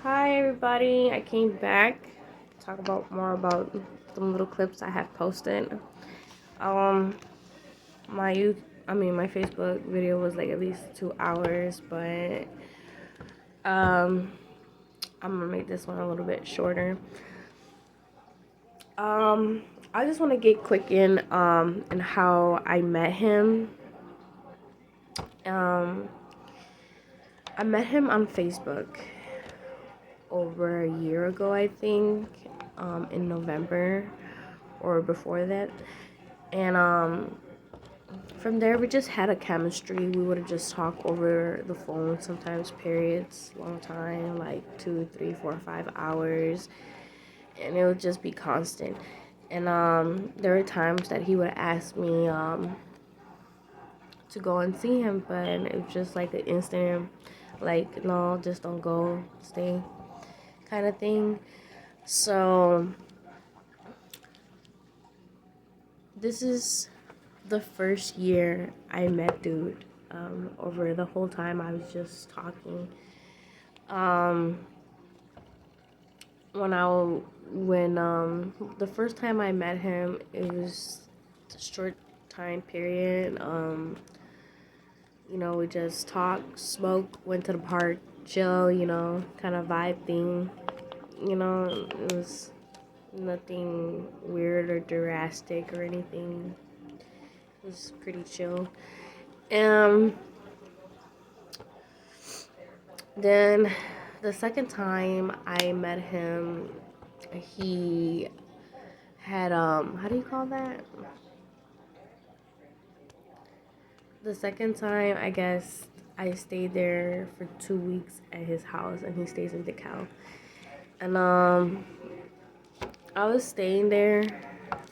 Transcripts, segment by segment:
Hi everybody, I came back to talk about more about some little clips I have posted. Um my my Facebook video was like at least 2 hours, but um I'm gonna make this one a little bit shorter. Um I just wanna get quick in how I met him. Um I met him on Facebook over a year ago, I think, in November or before that. And from there we just had a chemistry. We would have just talked over the phone, sometimes periods, long time, like 2, 3, 4, 5 hours, and it would just be constant. And there were times that he would ask me to go and see him, but it was just like an instant, like, no, just don't go, stay, kind of thing. So this is the first year I met dude. Over the whole time I was just talking. Um, when the first time I met him, it was a short time period. We just talked, smoked, went to the park, chill. Kind of vibe thing. It was nothing weird or drastic or anything. It was pretty chill. Um, then the second time I met him, he had how do you call that? The second time, I guess I stayed there for 2 weeks at his house, and he stays in DeKalb. And I was staying there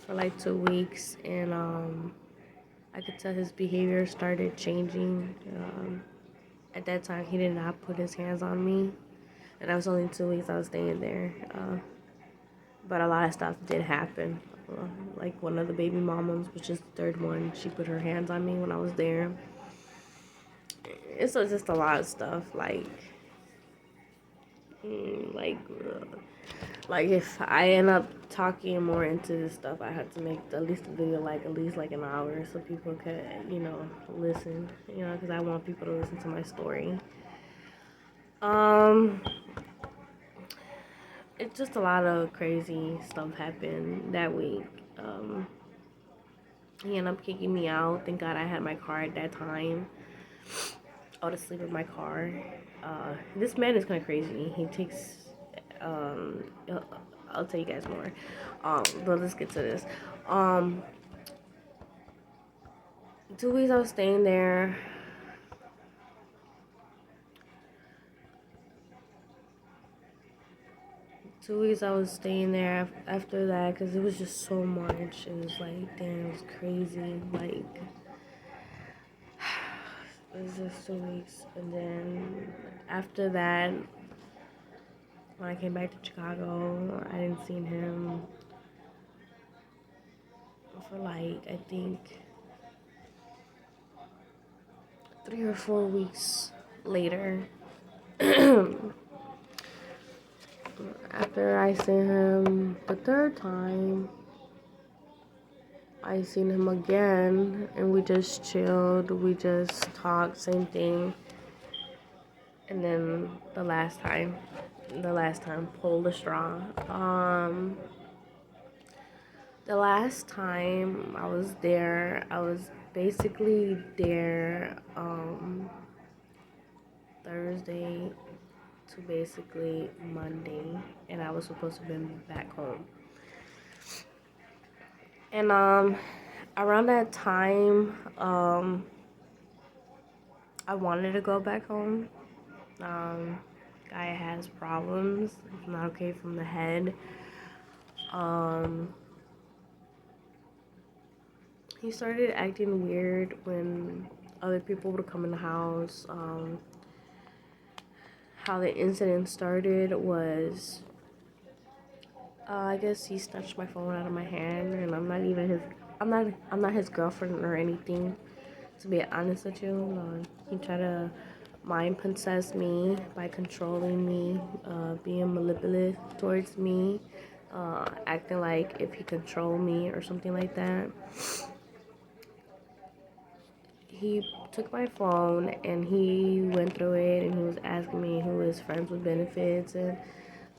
for like 2 weeks, and I could tell his behavior started changing. At that time, he did not put his hands on me, and that was only 2 weeks I was staying there. But a lot of stuff did happen. Like one of the baby mamas, which is the third one, she put her hands on me when I was there. It's just a lot of stuff. Mm, like, uh, like if I end up talking more into this stuff, I have to make at least a video like at least like an hour so people could listen. Because I want people to listen to my story. Um, it's just a lot of crazy stuff happened that week. Um, he ended up kicking me out. Thank God I had my car at that time. I would sleep in my car. This man is kind of crazy. He takes. Um, I'll tell you guys more. But let's get to this. Um, 2 weeks I was staying there. 2 weeks I was staying there after that because it was just so much. It was like, damn, it was crazy. Like, it was just 2 weeks. And then after that, when I came back to Chicago, I didn't see him for like, I think 3 or 4 weeks later. After I seen him the third time, I seen him again, and we just chilled. We just talked, same thing. And then the last time, pulled the straw. The last time I was there, I was basically there Thursday to basically Monday, and I was supposed to be back home. And around that time, I wanted to go back home. Um, Guy has problems. He's not okay from the head. Um, he started acting weird when other people would come in the house. How the incident started was, I guess he snatched my phone out of my hand, and I'm not his girlfriend or anything. To be honest with you, he tried to mind possess me by controlling me, being manipulative towards me, acting like if he controlled me or something like that. He took my phone and he went through it and he was asking me who is friends with benefits and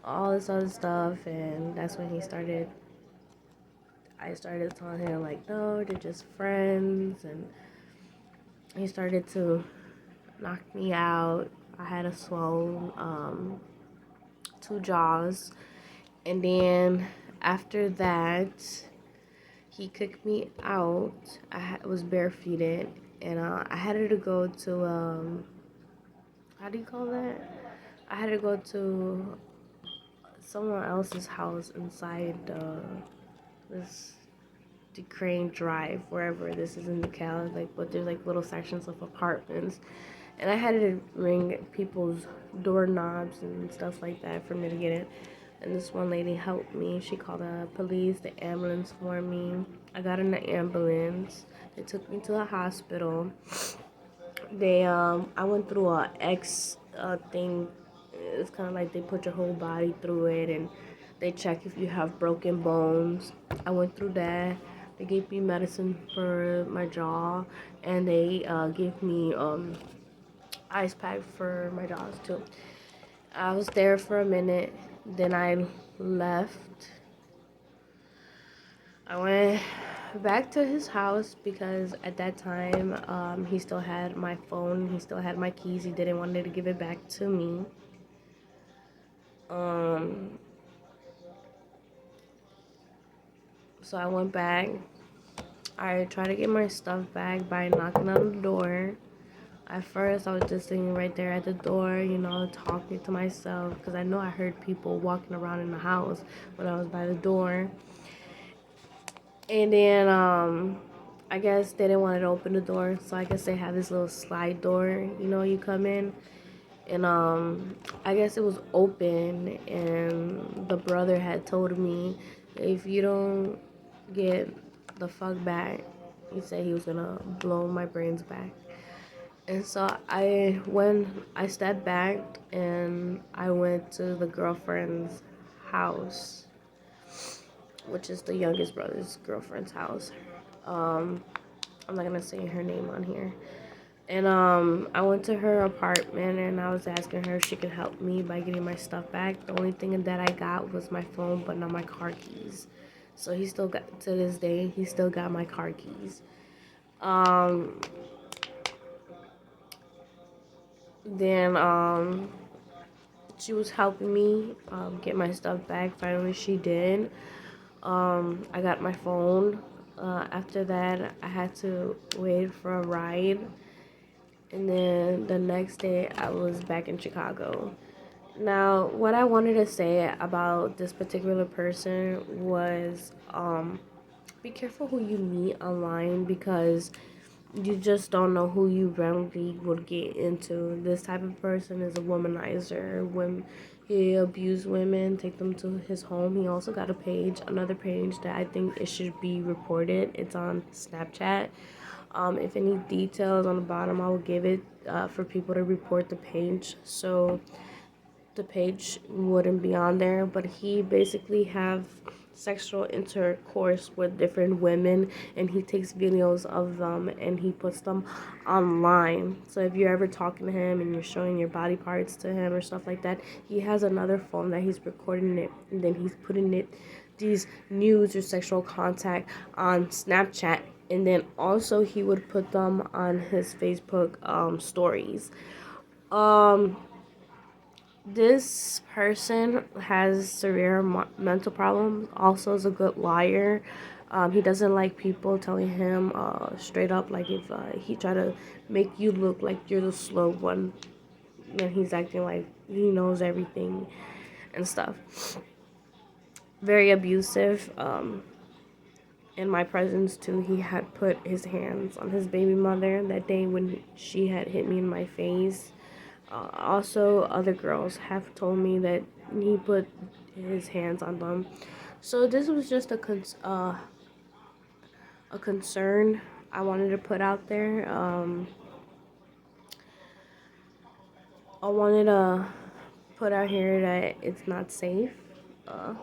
all this other stuff, and that's when I started telling him like, no, they're just friends, and he started to knock me out. I had a swollen two jaws, and then after that he kicked me out. Was barefooted, and I had to go to how do you call that? I had to go to someone else's house inside this DeCrane Drive, wherever this is in the Cal, like, but there's like little sections of apartments, and I had to ring people's doorknobs and stuff like that for me to get it. And this one lady helped me. She called the police, the ambulance for me. I got in the ambulance. They took me to the hospital. I went through a X thing. It's kind of like they put your whole body through it and they check if you have broken bones. I went through that. They gave me medicine for my jaw, and they gave me ice pack for my jaws too. I was there for a minute, then I left. I went back to his house because at that time he still had my phone, he still had my keys. He didn't want to give it back to me. Um, so I went back. I tried to get my stuff back by knocking on the door. At first, I was just sitting right there at the door, talking to myself because I know I heard people walking around in the house when I was by the door. And then I guess they didn't want to open the door, so I guess they have this little slide door, you come in. And I guess it was open, and the brother had told me, if you don't get the fuck back, he said he was gonna blow my brains back. And so I stepped back and I went to the girlfriend's house, which is the youngest brother's girlfriend's house. Um, I'm not gonna say her name on here. And I went to her apartment and I was asking her if she could help me by getting my stuff back. The only thing that I got was my phone, but not my car keys. So he still got, to this day, he still got my car keys. Um, then she was helping me get my stuff back. Finally, she did. I got my phone. After that, I had to wait for a ride. And then the next day, I was back in Chicago. Now, what I wanted to say about this particular person was be careful who you meet online because you just don't know who you really would get into. This type of person is a womanizer. When he abused women, take them to his home. He also got another page that I think it should be reported. It's on Snapchat. If any details on the bottom, I will give it for people to report the page. So the page wouldn't be on there, but he basically have sexual intercourse with different women, and he takes videos of them and he puts them online. So if you're ever talking to him and you're showing your body parts to him or stuff like that, he has another phone that he's recording it, and then he's putting it these nudes or sexual contact on Snapchat, and then also he would put them on his Facebook stories. um this person has severe mental problems. Also, is a good liar. He doesn't like people telling him straight up, like if he try to make you look like you're the slow one, then he's acting like he knows everything and stuff. Very abusive. In my presence too, he had put his hands on his baby mother that day when she had hit me in my face. Also, other girls have told me that he put his hands on them. So this was just a concern I wanted to put out there. I wanted to put out here that it's not safe uh,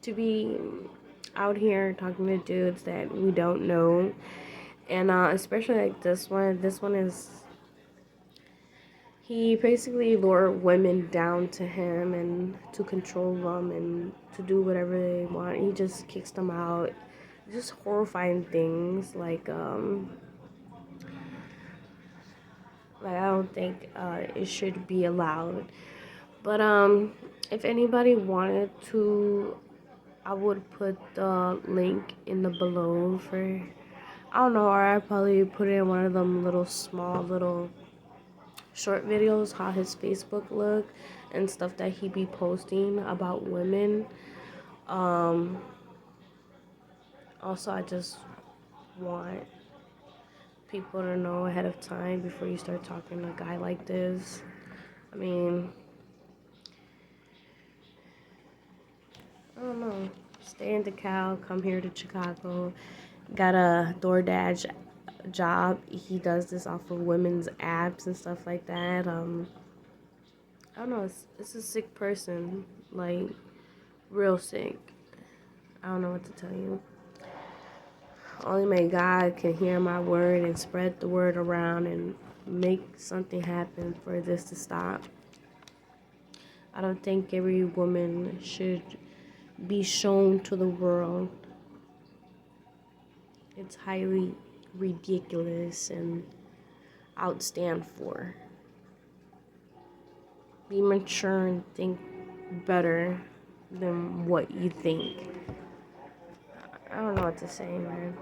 to be out here talking to dudes that we don't know, and especially like this one. This one is, he basically lured women down to him and to control them and to do whatever they want. He just kicks them out. Just horrifying things like I don't think it should be allowed. But if anybody wanted to, I would put the link in the below for, I don't know, or I probably put it in one of them little small little short videos how his Facebook look and stuff that he be posting about women. Um, Also, I just want people to know ahead of time before you start talking to a guy like this. I mean, I don't know. Stay in DeKalb, come here to Chicago. Got a DoorDash job. He does this off of women's apps and stuff like that. I don't know. It's a sick person, like real sick. I don't know what to tell you. Only may God can hear my word and spread the word around and make something happen for this to stop. I don't think every woman should be shown to the world. It's highly ridiculous and outstand for. Be mature and think better than what you think. I don't know what to say, man.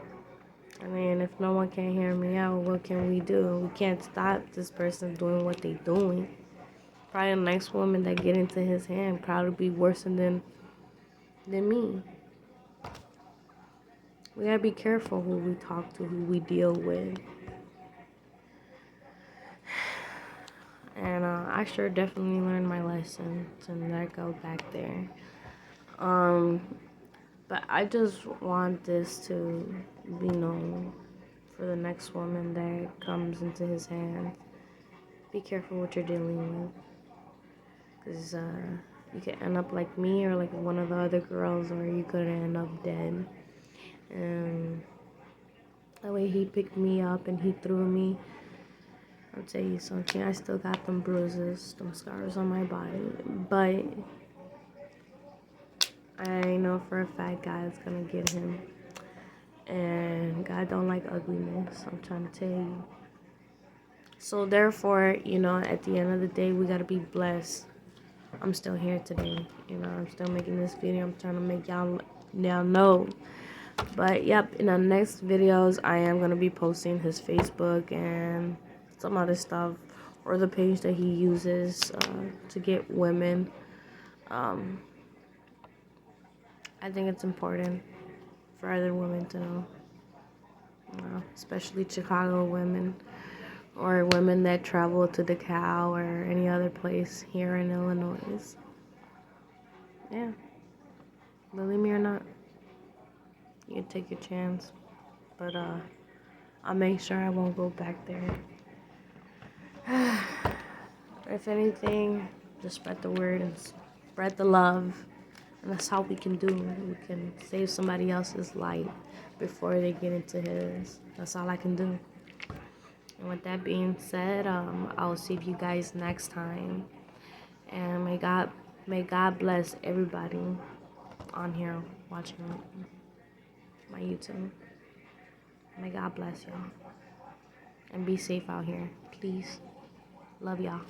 I mean, if no one can hear me out, what can we do? We can't stop this person doing what they doing. Probably a nice woman that get into his hand probably be worse than me. We gotta be careful who we talk to, who we deal with. And I sure definitely learned my lesson to not go back there. But I just want this to be known for the next woman that comes into his hands. Be careful what you're dealing with. Because you could end up like me or like one of the other girls, or you could end up dead. And that way he picked me up and he threw me. I'll tell you something, I still got them bruises, them scars on my body. But I know for a fact God's gonna get him. And God don't like ugliness, I'm trying to tell you. So therefore, at the end of the day, we gotta be blessed. I'm still here today. I'm still making this video. I'm trying to make y'all know. But yep, in the next videos, I am gonna be posting his Facebook and some other stuff, or the page that he uses to get women. I think it's important for other women to know, especially Chicago women or women that travel to DeKalb or any other place here in Illinois. Yeah, believe me or not, you can take your chance, but I'll make sure I won't go back there. If anything, just spread the word and spread the love. And that's how we can do. We can save somebody else's life before they get into his. That's all I can do. And with that being said, I'll see you guys next time. And may God bless everybody on here watching my YouTube. May God bless y'all. And be safe out here, please. Love y'all.